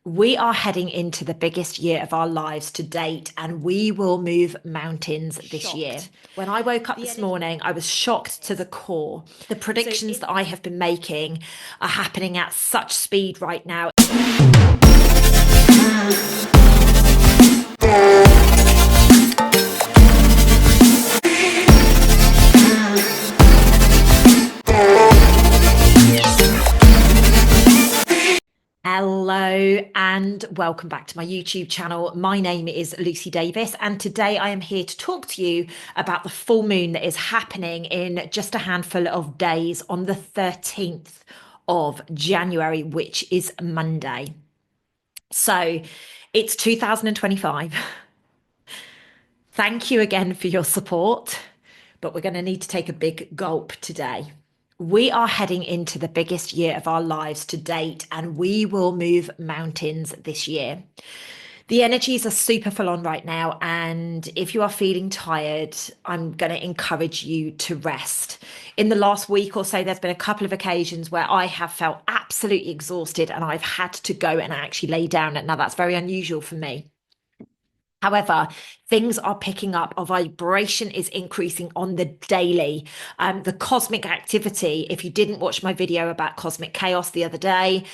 We are heading into the biggest year of our lives to date, and we will move mountains this year. Shocked. When I woke up The this energy morning, I was shocked to the is. core. The So predictions that in I have been making are happening at such speed right now. Hello and welcome back to my YouTube channel. My name is Lucy Davis, and today I am here to talk to you about the full moon that is happening in just a handful of days on the 13th of January, which is Monday. So it's 2025. Thank you again for your support, but we're going to need to take a big gulp today. We are heading into the biggest year of our lives to date, and we will move mountains this year. The energies are super full on right now, and if you are feeling tired, I'm going to encourage you to rest. In the last week or so, there's been a couple of occasions where I have felt absolutely exhausted and I've had to go and actually lay down. Now, that's very unusual for me. However, things are picking up. Our vibration is increasing on the daily. The cosmic activity, if you didn't watch my video about cosmic chaos the other day,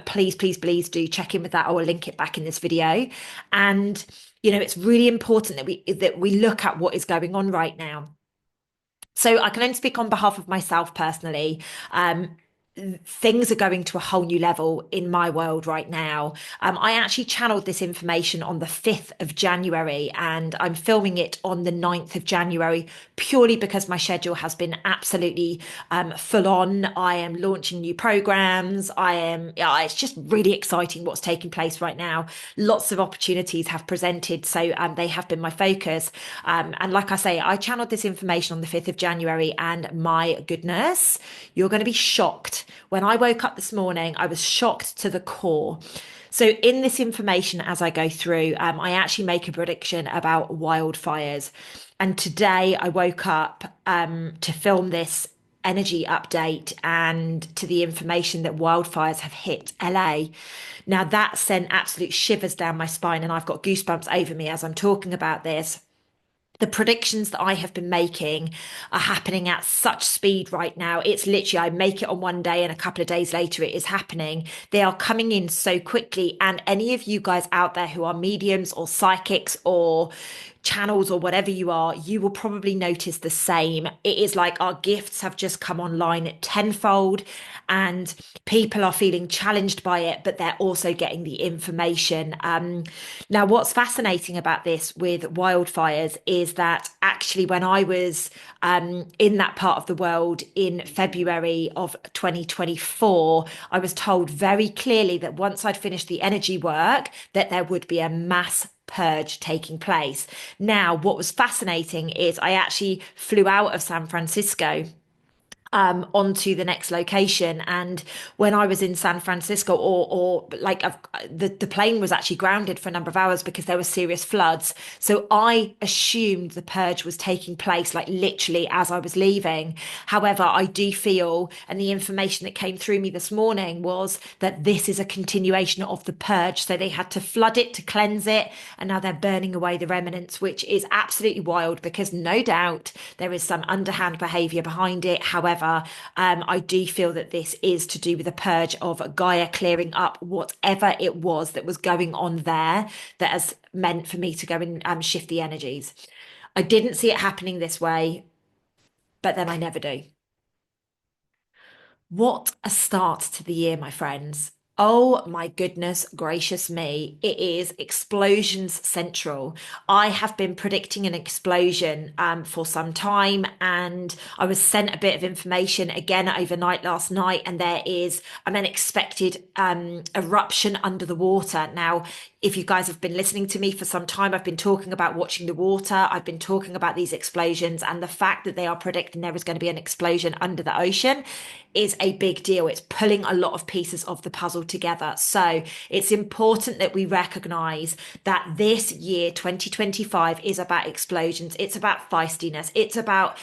please do check in with that. I will link it back in this video. And, it's really important that we look at what is going on right now. So I can only speak on behalf of myself personally. Things are going to a whole new level in my world right now. I actually channeled this information on the 5th of January, and I'm filming it on the 9th of January purely because my schedule has been absolutely full on. I am launching new programs. It's just really exciting what's taking place right now. Lots of opportunities have presented, so they have been my focus. And like I say, I channeled this information on the 5th of January, and my goodness, you're going to be shocked. When I woke up this morning, I was shocked to the core. So, in this information, as I go through, I actually make a prediction about wildfires. And today I woke up to film this energy update and to the information that wildfires have hit LA. Now, that sent absolute shivers down my spine, and I've got goosebumps over me as I'm talking about this. The predictions that I have been making are happening at such speed right now. It's literally, I make it on one day and a couple of days later, it is happening. They are coming in so quickly. And any of you guys out there who are mediums or psychics or channels or whatever you are, you will probably notice the same. It is like our gifts have just come online tenfold, and people are feeling challenged by it, but they're also getting the information. Now, what's fascinating about this with wildfires is that actually, when I was in that part of the world in February of 2024, I was told very clearly that once I'd finished the energy work, that there would be a mass purge taking place. Now, what was fascinating is I actually flew out of San Francisco onto the next location. And when I was in San Francisco, the plane was actually grounded for a number of hours because there were serious floods. So I assumed the purge was taking place like literally as I was leaving. However, I do feel, and the information that came through me this morning was that this is a continuation of the purge. So they had to flood it to cleanse it, and now they're burning away the remnants, which is absolutely wild because no doubt there is some underhand behavior behind it. However, I do feel that this is to do with the purge of Gaia clearing up whatever it was that was going on there that has meant for me to go and shift the energies. I didn't see it happening this way, but then I never do. What a start to the year, my friends. Oh my goodness gracious me. It is explosions central. I have been predicting an explosion for some time, and I was sent a bit of information again overnight last night, and there is an unexpected eruption under the water. Now, if you guys have been listening to me for some time, I've been talking about watching the water. I've been talking about these explosions, and the fact that they are predicting there is going to be an explosion under the ocean is a big deal. It's pulling a lot of pieces of the puzzle together. So it's important that we recognize that this year, 2025, is about explosions. It's about feistiness. It's about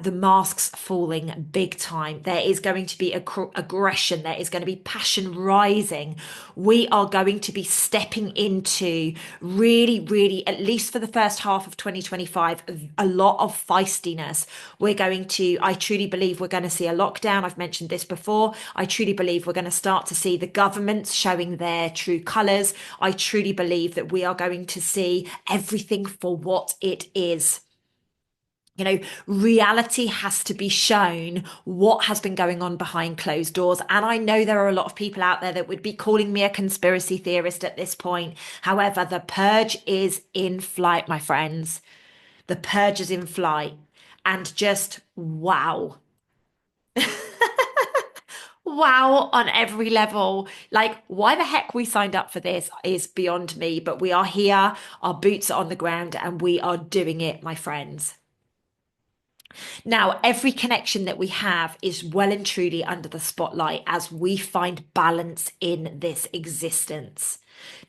the masks falling big time. There is going to be aggression. There is going to be passion rising. We are going to be stepping into really, really, at least for the first half of 2025, a lot of feistiness. I truly believe we're going to see a lockdown. I've mentioned this before. I truly believe we're going to start to see the governments showing their true colours. I truly believe that we are going to see everything for what it is. Reality has to be shown what has been going on behind closed doors. And I know there are a lot of people out there that would be calling me a conspiracy theorist at this point. However, the purge is in flight, my friends. The purge is in flight. And just wow. Wow on every level. Like, why the heck we signed up for this is beyond me, but we are here, our boots are on the ground, and we are doing it, my friends. Now, every connection that we have is well and truly under the spotlight as we find balance in this existence.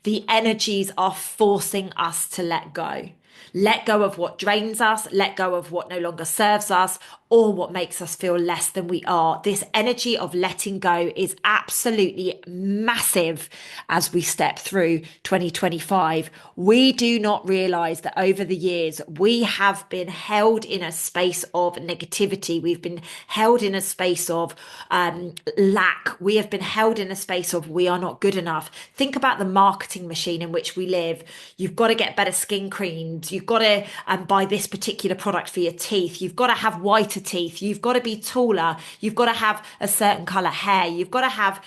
The energies are forcing us to let go. Let go of what drains us, let go of what no longer serves us, or what makes us feel less than we are. This energy of letting go is absolutely massive as we step through 2025. We do not realize that over the years, we have been held in a space of negativity. We've been held in a space of lack. We have been held in a space of we are not good enough. Think about the marketing machine in which we live. You've got to get better skin creams. You've got to buy this particular product for your teeth. You've got to have whiter teeth. You've got to be taller. You've got to have a certain color hair. You've got to have,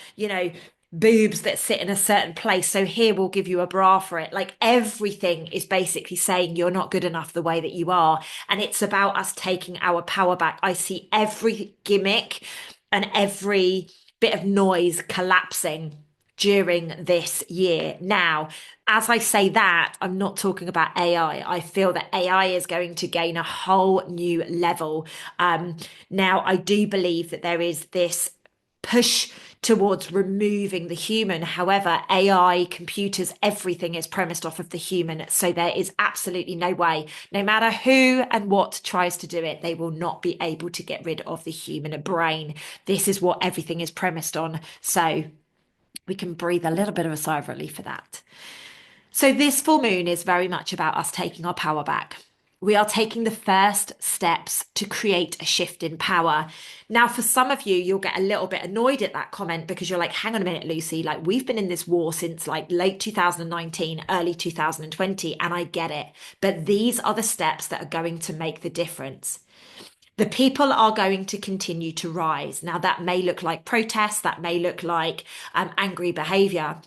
boobs that sit in a certain place. So here we'll give you a bra for it. Like everything is basically saying you're not good enough the way that you are. And it's about us taking our power back. I see every gimmick and every bit of noise collapsing during this year. Now, as I say that, I'm not talking about AI. I feel that AI is going to gain a whole new level. Now, I do believe that there is this push towards removing the human. However, AI, computers, everything is premised off of the human. So there is absolutely no way, no matter who and what tries to do it, they will not be able to get rid of the human brain. This is what everything is premised on. So we can breathe a little bit of a sigh of relief for that. So this full moon is very much about us taking our power back. We are taking the first steps to create a shift in power. Now, for some of you, you'll get a little bit annoyed at that comment because you're like, hang on a minute, Lucy, like we've been in this war since like late 2019, early 2020, and I get it. But these are the steps that are going to make the difference. The people are going to continue to rise. Now, that may look like protests, that may look like angry behavior.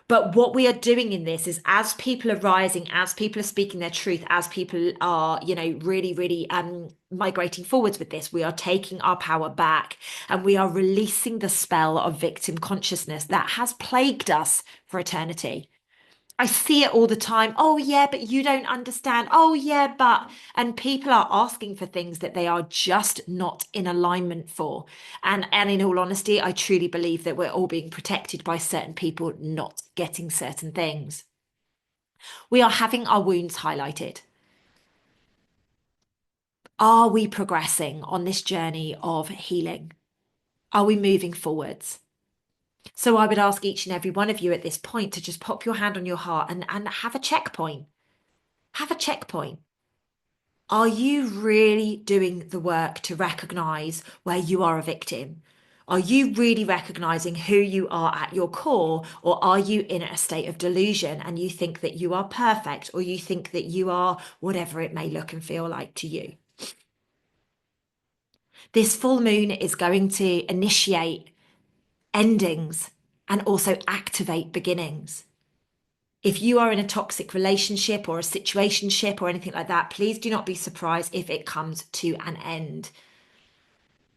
But what we are doing in this is as people are rising, as people are speaking their truth, as people are, really, really migrating forwards with this, we are taking our power back and we are releasing the spell of victim consciousness that has plagued us for eternity. I see it all the time. Oh, yeah, but you don't understand. Oh, yeah, but. And people are asking for things that they are just not in alignment for. And in all honesty, I truly believe that we're all being protected by certain people not getting certain things. We are having our wounds highlighted. Are we progressing on this journey of healing? Are we moving forwards? So I would ask each and every one of you at this point to just pop your hand on your heart and have a checkpoint. Have a checkpoint. Are you really doing the work to recognize where you are a victim? Are you really recognizing who you are at your core, or are you in a state of delusion and you think that you are perfect, or you think that you are whatever it may look and feel like to you? This full moon is going to initiate endings and also activate beginnings. If you are in a toxic relationship or a situationship or anything like that, please do not be surprised if it comes to an end.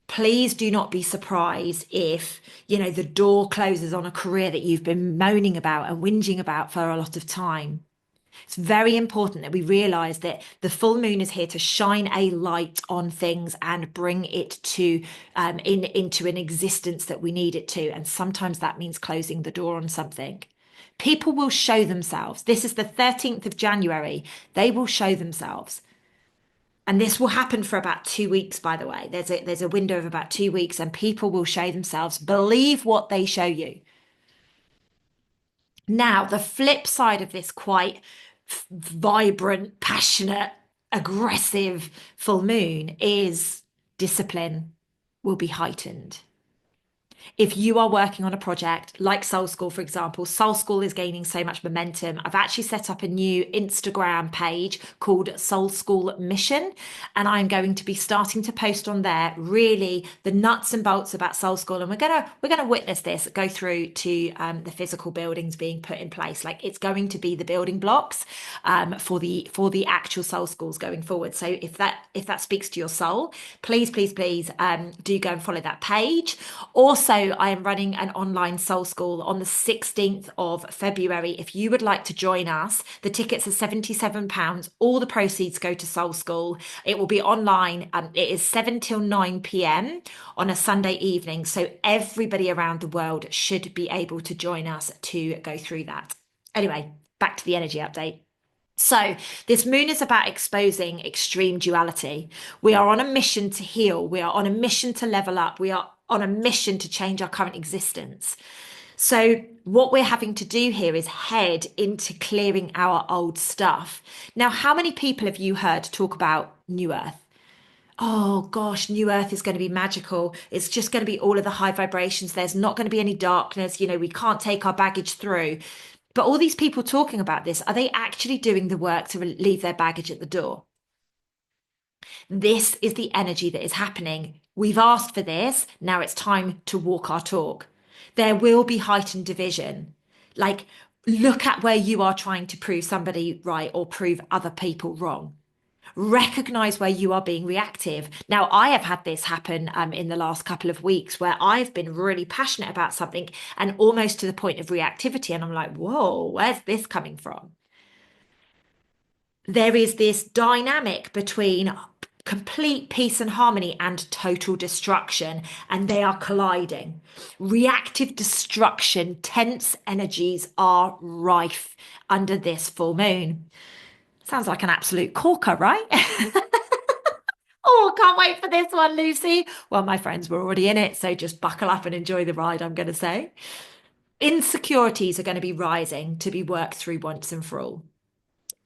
Please do not be surprised if, the door closes on a career that you've been moaning about and whinging about for a lot of time. It's very important that we realize that the full moon is here to shine a light on things and bring it to into an existence that we need it to. And sometimes that means closing the door on something. People will show themselves. This is the 13th of January. They will show themselves. And this will happen for about 2 weeks, by the way. There's a window of about 2 weeks, and people will show themselves. Believe what they show you. Now, the flip side of this quite vibrant, passionate, aggressive full moon is discipline will be heightened. If you are working on a project like Soul School, for example, Soul School is gaining so much momentum. I've actually set up a new Instagram page called Soul School Mission, and I'm going to be starting to post on there really the nuts and bolts about Soul School. And we're gonna witness this go through to the physical buildings being put in place. Like it's going to be the building blocks for the actual Soul Schools going forward. So if that speaks to your soul, please do go and follow that page. Also, I am running an online soul school on the 16th of February. If you would like to join us, the tickets are £77. All the proceeds go to Soul School. It will be online. It is 7 till 9 p.m. on a Sunday evening. So everybody around the world should be able to join us to go through that. Anyway, back to the energy update. So, this moon is about exposing extreme duality. We are on a mission to heal. We are on a mission to level up. We are on a mission to change our current existence. So, what we're having to do here is head into clearing our old stuff. Now, how many people have you heard talk about New Earth? Oh gosh, New Earth is going to be magical. It's just going to be all of the high vibrations. There's not going to be any darkness. We can't take our baggage through. But all these people talking about this, are they actually doing the work to leave their baggage at the door? This is the energy that is happening. We've asked for this. Now it's time to walk our talk. There will be heightened division. Like, look at where you are trying to prove somebody right or prove other people wrong. Recognize where you are being reactive. Now, I have had this happen in the last couple of weeks where I've been really passionate about something and almost to the point of reactivity. And I'm like, whoa, where's this coming from? There is this dynamic between complete peace and harmony and total destruction, and they are colliding. Reactive destruction, tense energies are rife under this full moon. Sounds like an absolute corker, right? Oh, can't wait for this one, Lucy. Well, my friends were already in it, so just buckle up and enjoy the ride, I'm going to say. Insecurities are going to be rising to be worked through once and for all.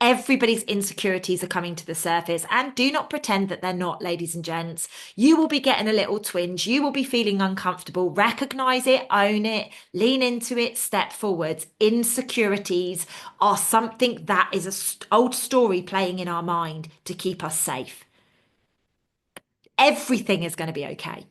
Everybody's insecurities are coming to the surface, and do not pretend that they're not, ladies and gents. You will be getting a little twinge. You will be feeling uncomfortable. Recognize it, own it, lean into it, step forwards. Insecurities are something that is an old story playing in our mind to keep us safe. Everything is going to be okay.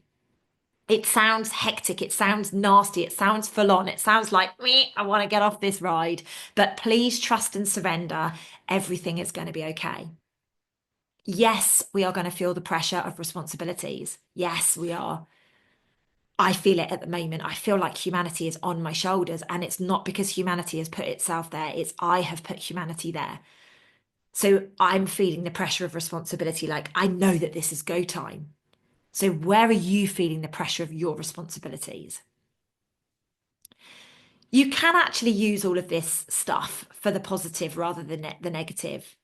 It sounds hectic, it sounds nasty, it sounds full on, it sounds like me, I want to get off this ride. But please trust and surrender. Everything is going to be okay. Yes, we are going to feel the pressure of responsibilities. Yes, we are. I feel it at the moment. I feel like humanity is on my shoulders, and it's not because humanity has put itself there, it's I have put humanity there. So I'm feeling the pressure of responsibility. Like, I know that this is go time. So, where are you feeling the pressure of your responsibilities? You can actually use all of this stuff for the positive rather than the negative.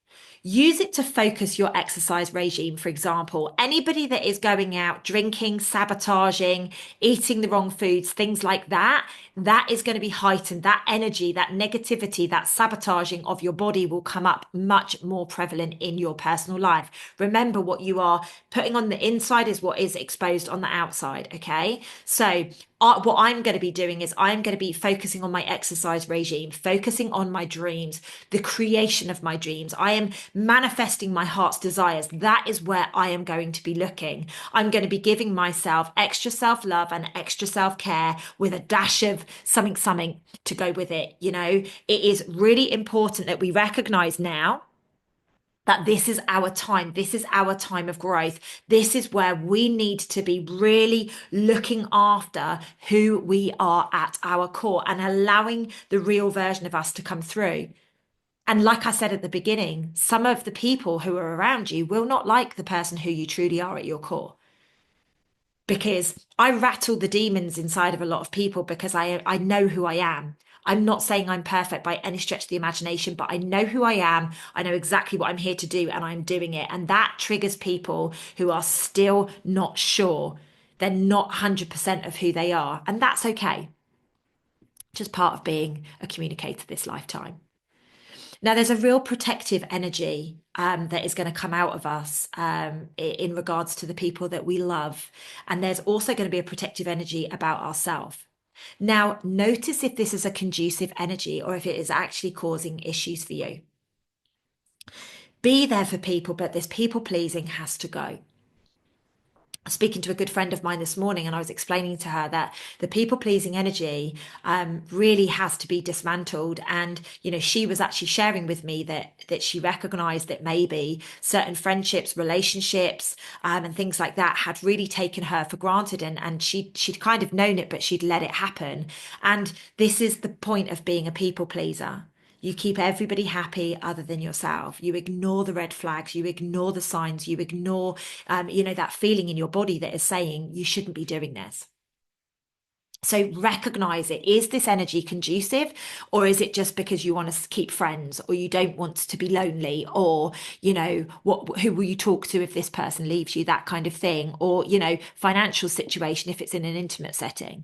Use it to focus your exercise regime, for example. Anybody that is going out drinking, sabotaging, eating the wrong foods, things like that, that is going to be heightened. That energy, that negativity, that sabotaging of your body will come up much more prevalent in your personal life. Remember, what you are putting on the inside is what is exposed on the outside. Okay. So what I'm going to be doing is I'm going to be focusing on my exercise regime, focusing on my dreams, the creation of my dreams. I am manifesting my heart's desires. That is where I am going to be looking. I'm going to be giving myself extra self-love and extra self-care with a dash of something to go with it. It is really important that we recognize now that this is our time. This is our time of growth. This is where we need to be really looking after who we are at our core and allowing the real version of us to come through. And like I said at the beginning, some of the people who are around you will not like the person who you truly are at your core. Because I rattle the demons inside of a lot of people because I know who I am. I'm not saying I'm perfect by any stretch of the imagination, but I know who I am. I know exactly what I'm here to do and I'm doing it. And that triggers people who are still not sure. They're not 100% of who they are. And that's okay. Just part of being a communicator this lifetime. Now, there's a real protective energy that is going to come out of us in regards to the people that we love. And there's also going to be a protective energy about ourselves. Now, notice if this is a conducive energy or if it is actually causing issues for you. Be there for people, but this people pleasing has to go. Speaking to a good friend of mine this morning, and I was explaining to her that the people pleasing energy really has to be dismantled. And she was actually sharing with me that she recognized that maybe certain friendships, relationships, and things like that had really taken her for granted, and she'd kind of known it, but she'd let it happen. And this is the point of being a people pleaser. You keep everybody happy other than yourself. You ignore the red flags. You ignore the signs. You ignore, that feeling in your body that is saying you shouldn't be doing this. So recognize it. Is this energy conducive, or is it just because you want to keep friends, or you don't want to be lonely, or who will you talk to if this person leaves you, that kind of thing, or financial situation if it's in an intimate setting.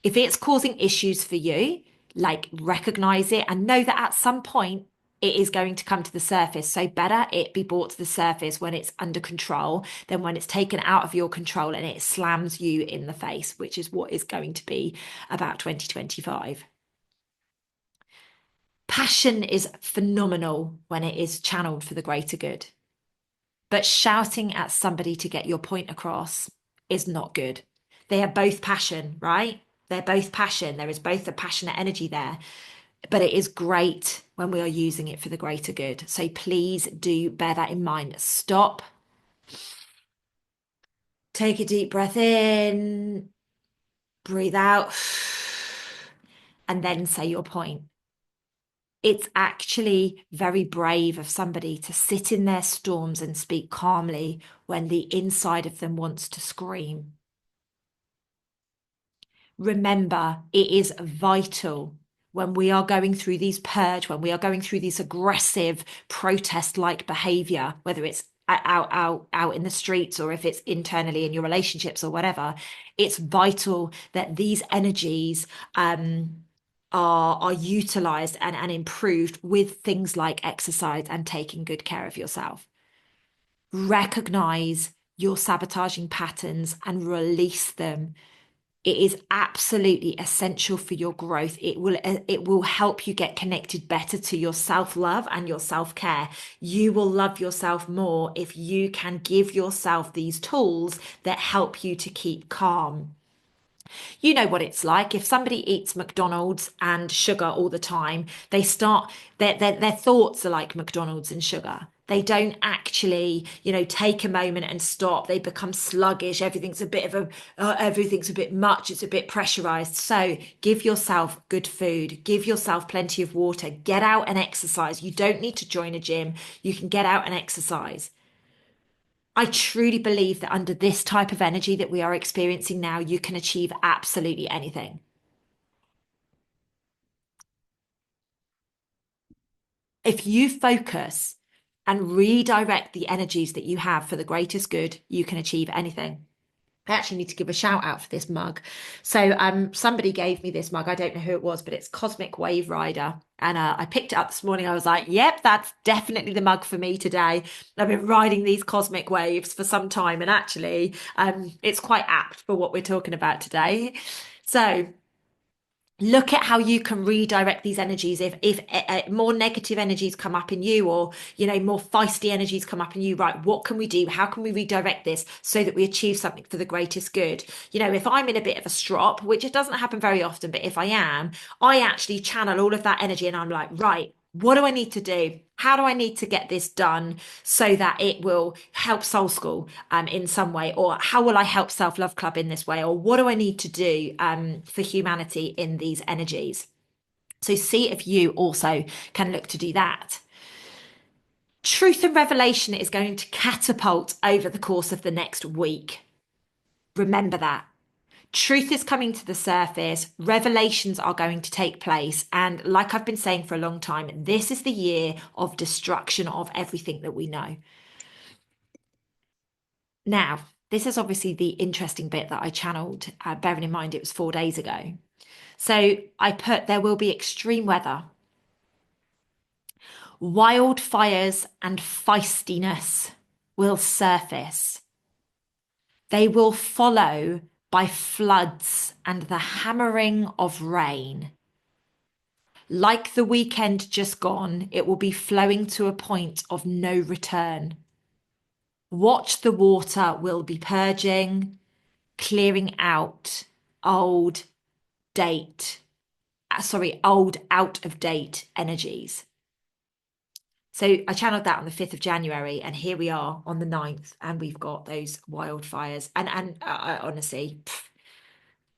If it's causing issues for you, like recognize it and know that at some point it is going to come to the surface. So better it be brought to the surface when it's under control than when it's taken out of your control and it slams you in the face, which is what is going to be about 2025. Passion is phenomenal when it is channeled for the greater good. But shouting at somebody to get your point across is not good. They are both passion, right? They're both passion. There is both a passionate energy there, but it is great when we are using it for the greater good. So please do bear that in mind. Stop, take a deep breath in, breathe out, and then say your point. It's actually very brave of somebody to sit in their storms and speak calmly when the inside of them wants to scream. Remember, it is vital when we are going through these purge, when we are going through these aggressive protest-like behavior, whether it's out in the streets or if it's internally in your relationships or whatever, it's vital that these energies are utilized and improved with things like exercise and taking good care of yourself. Recognize your sabotaging patterns and release them. It is absolutely essential for your growth. It will help you get connected better to your self-love and your self-care. You will love yourself more if you can give yourself these tools that help you to keep calm. You know what it's like. If somebody eats McDonald's and sugar all the time, they start their thoughts are like McDonald's and sugar. They don't actually, take a moment and stop. They become sluggish. Everything's a bit much. It's a bit pressurized. So give yourself good food. Give yourself plenty of water. Get out and exercise. You don't need to join a gym. You can get out and exercise. I truly believe that under this type of energy that we are experiencing now, you can achieve absolutely anything. If you focus and redirect the energies that you have for the greatest good, you can achieve anything. I actually need to give a shout out for this mug. So somebody gave me this mug. I don't know who it was, but it's Cosmic Wave Rider. And I picked it up this morning. I was like, yep, that's definitely the mug for me today. I've been riding these cosmic waves for some time. And actually, it's quite apt for what we're talking about today. So look at how you can redirect these energies if more negative energies come up in you, or more feisty energies come up in you. Right, what can we do? How can we redirect this so that we achieve something for the greatest good? If I'm in a bit of a strop, which it doesn't happen very often, but if I am, I actually channel all of that energy and I'm like, right, what do I need to do? How do I need to get this done so that it will help Soul School in some way? Or how will I help Self Love Club in this way? Or what do I need to do for humanity in these energies? So see if you also can look to do that. Truth and revelation is going to catapult over the course of the next week. Remember that. Truth is coming to the surface, revelations are going to take place. And like I've been saying for a long time, this is the year of destruction of everything that we know. Now, this is obviously the interesting bit that I channeled, bearing in mind it was 4 days ago. So I put, there will be extreme weather, wildfires, and feistiness will surface. They will follow by floods and the hammering of rain. Like the weekend just gone, it will be flowing to a point of no return. Watch the water will be purging, clearing out old old out of date energies. So I channeled that on the 5th of January, and here we are on the 9th, and we've got those wildfires. And I honestly,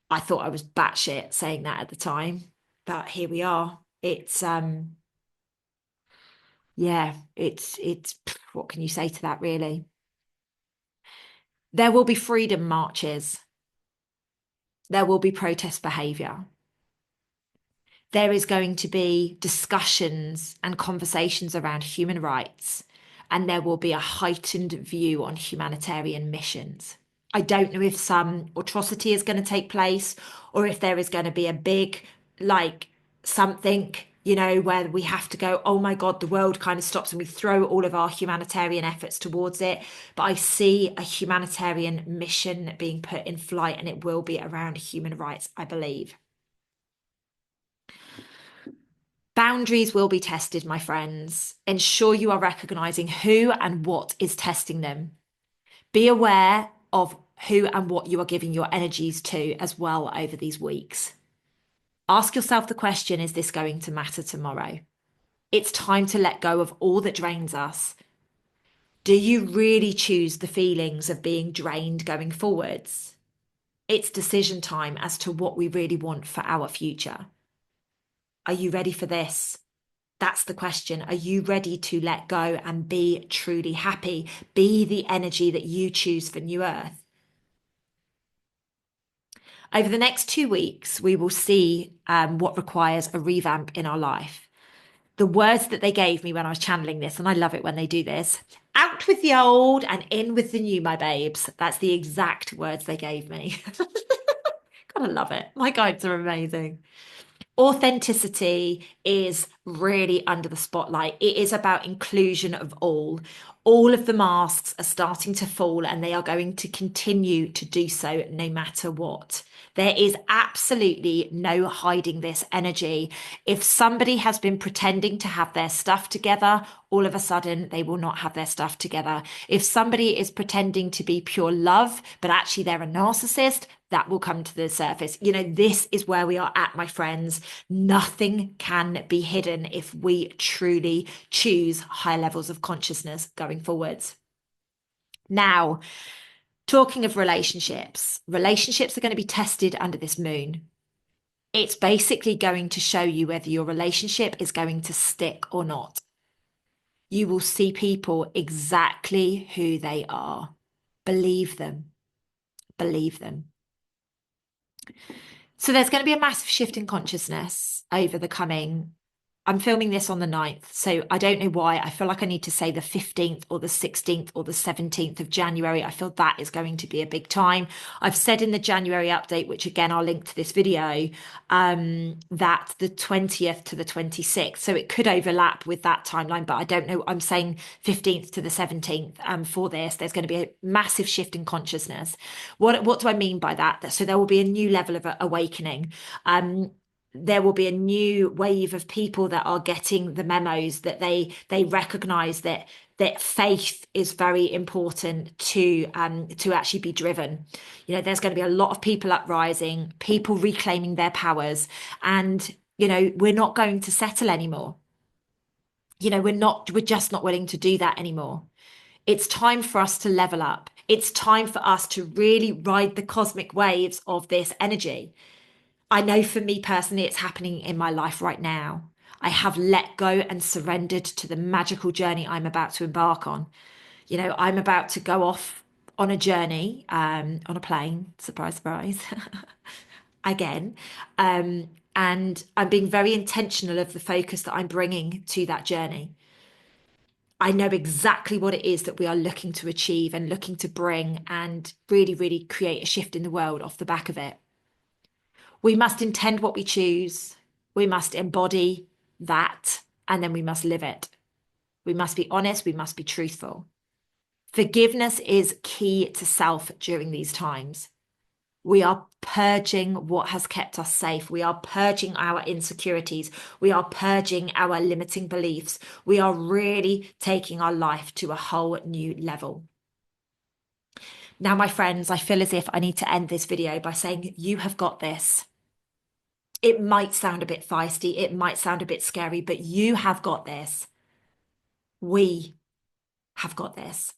I thought I was batshit saying that at the time, but here we are. It's yeah, it's what can you say to that, really? There will be freedom marches. There will be protest behaviour. There is going to be discussions and conversations around human rights, and there will be a heightened view on humanitarian missions. I don't know if some atrocity is going to take place or if there is going to be a big, like, something, where we have to go, oh my God, the world kind of stops and we throw all of our humanitarian efforts towards it. But I see a humanitarian mission being put in flight, and it will be around human rights, I believe. Boundaries will be tested, my friends. Ensure you are recognizing who and what is testing them. Be aware of who and what you are giving your energies to as well over these weeks. Ask yourself the question, is this going to matter tomorrow? It's time to let go of all that drains us. Do you really choose the feelings of being drained going forwards? It's decision time as to what we really want for our future. Are you ready for this? That's the question. Are you ready to let go and be truly happy? Be the energy that you choose for New Earth. Over the next 2 weeks, we will see what requires a revamp in our life. The words that they gave me when I was channeling this, and I love it when they do this: out with the old and in with the new, my babes. That's the exact words they gave me. Gotta love it. My guides are amazing. Authenticity is really under the spotlight. It is about inclusion of all. All of the masks are starting to fall, and they are going to continue to do so no matter what. There is absolutely no hiding this energy. If somebody has been pretending to have their stuff together, all of a sudden they will not have their stuff together. If somebody is pretending to be pure love, but actually they're a narcissist, that will come to the surface. This is where we are at, my friends. Nothing can be hidden if we truly choose high levels of consciousness going forwards. Now, talking of relationships are going to be tested under this moon. It's basically going to show you whether your relationship is going to stick or not. You will see people exactly who they are. Believe them. Believe them. So there's going to be a massive shift in consciousness over the coming. I'm filming this on the 9th, so I don't know why. I feel like I need to say the 15th or the 16th or the 17th of January. I feel that is going to be a big time. I've said in the January update, which again, I'll link to this video, that the 20th to the 26th. So it could overlap with that timeline, but I don't know. I'm saying 15th to the 17th for this. There's going to be a massive shift in consciousness. What do I mean by that? So there will be a new level of awakening. There will be a new wave of people that are getting the memos, that they recognize that faith is very important to actually be driven. There's going to be a lot of people uprising, people reclaiming their powers, and we're not going to settle anymore. We're just not willing to do that anymore. It's time for us to level up. It's time for us to really ride the cosmic waves of this energy. I know for me personally, it's happening in my life right now. I have let go and surrendered to the magical journey I'm about to embark on. You know, I'm about to go off on a journey, on a plane, surprise, surprise, again. And I'm being very intentional of the focus that I'm bringing to that journey. I know exactly what it is that we are looking to achieve and looking to bring and really, really create a shift in the world off the back of it. We must intend what we choose. We must embody that, and then we must live it. We must be honest. We must be truthful. Forgiveness is key to self during these times. We are purging what has kept us safe. We are purging our insecurities. We are purging our limiting beliefs. We are really taking our life to a whole new level. Now, my friends, I feel as if I need to end this video by saying you have got this. It might sound a bit feisty. It might sound a bit scary, but you have got this. We have got this.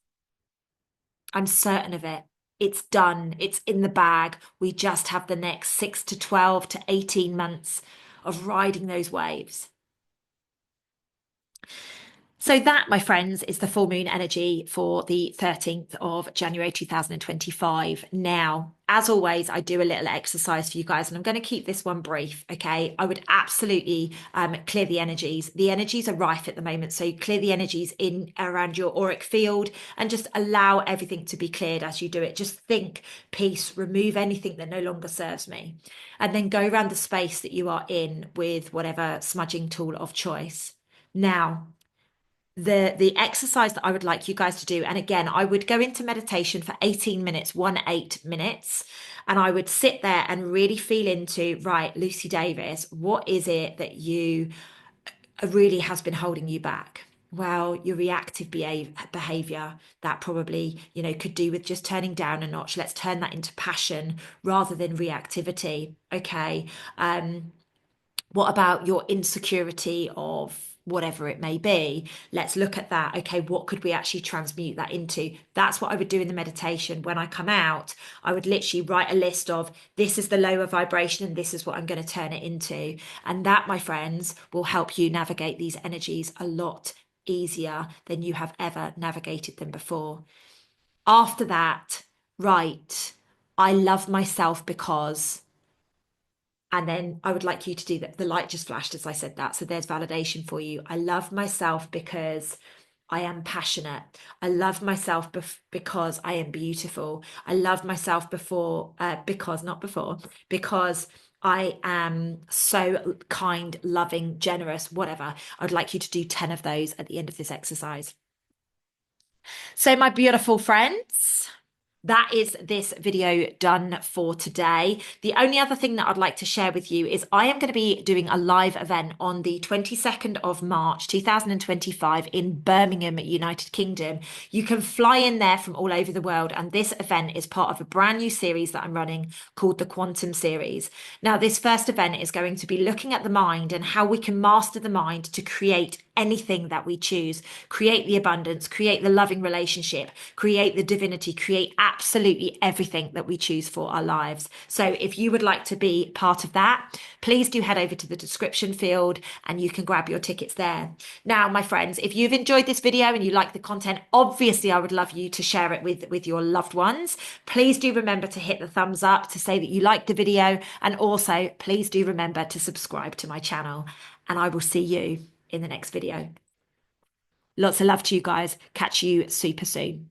I'm certain of it. It's done. It's in the bag. We just have the next 6 to 12 to 18 months of riding those waves. So that, my friends, is the full moon energy for the 13th of January 2025. Now, as always, I do a little exercise for you guys, and I'm going to keep this one brief, okay? I would absolutely clear the energies. The energies are rife at the moment, so you clear the energies in around your auric field and just allow everything to be cleared as you do it. Just think peace, remove anything that no longer serves me, and then go around the space that you are in with whatever smudging tool of choice. Now, the exercise that I would like you guys to do, and again, I would go into meditation for 18 minutes, 8 minutes, and I would sit there and really feel into, right, Lucy Davis, what is it that you really has been holding you back? Well, your reactive behavior that probably, you know, could do with just turning down a notch. Let's turn that into passion rather than reactivity. Okay. What about your insecurity of whatever it may be? Let's look at that. Okay, what could we actually transmute that into? That's what I would do in the meditation. When I come out, I would literally write a list of this is the lower vibration and this is what I'm going to turn it into. And that, my friends, will help you navigate these energies a lot easier than you have ever navigated them before. After that, right, I love myself because. And then I would like you to do that. The light just flashed as I said that. So there's validation for you. I love myself because I am passionate. I love myself because I am beautiful. I love myself because I am so kind, loving, generous, whatever. I would like you to do 10 of those at the end of this exercise. So, my beautiful friends, that is this video done for today. The only other thing that I'd like to share with you is I am going to be doing a live event on the 22nd of March 2025 in Birmingham, United Kingdom. You can fly in there from all over the world, and this event is part of a brand new series that I'm running called the Quantum Series. Now, this first event is going to be looking at the mind and how we can master the mind to create anything that we choose, create the abundance, create the loving relationship, create the divinity, create absolutely everything that we choose for our lives. So if you would like to be part of that, please do head over to the description field and you can grab your tickets there. Now, my friends, if you've enjoyed this video and you like the content, obviously I would love you to share it with your loved ones. Please do remember to hit the thumbs up to say that you liked the video, and also please do remember to subscribe to my channel, and I will see you in the next video. Lots of love to you guys. Catch you super soon.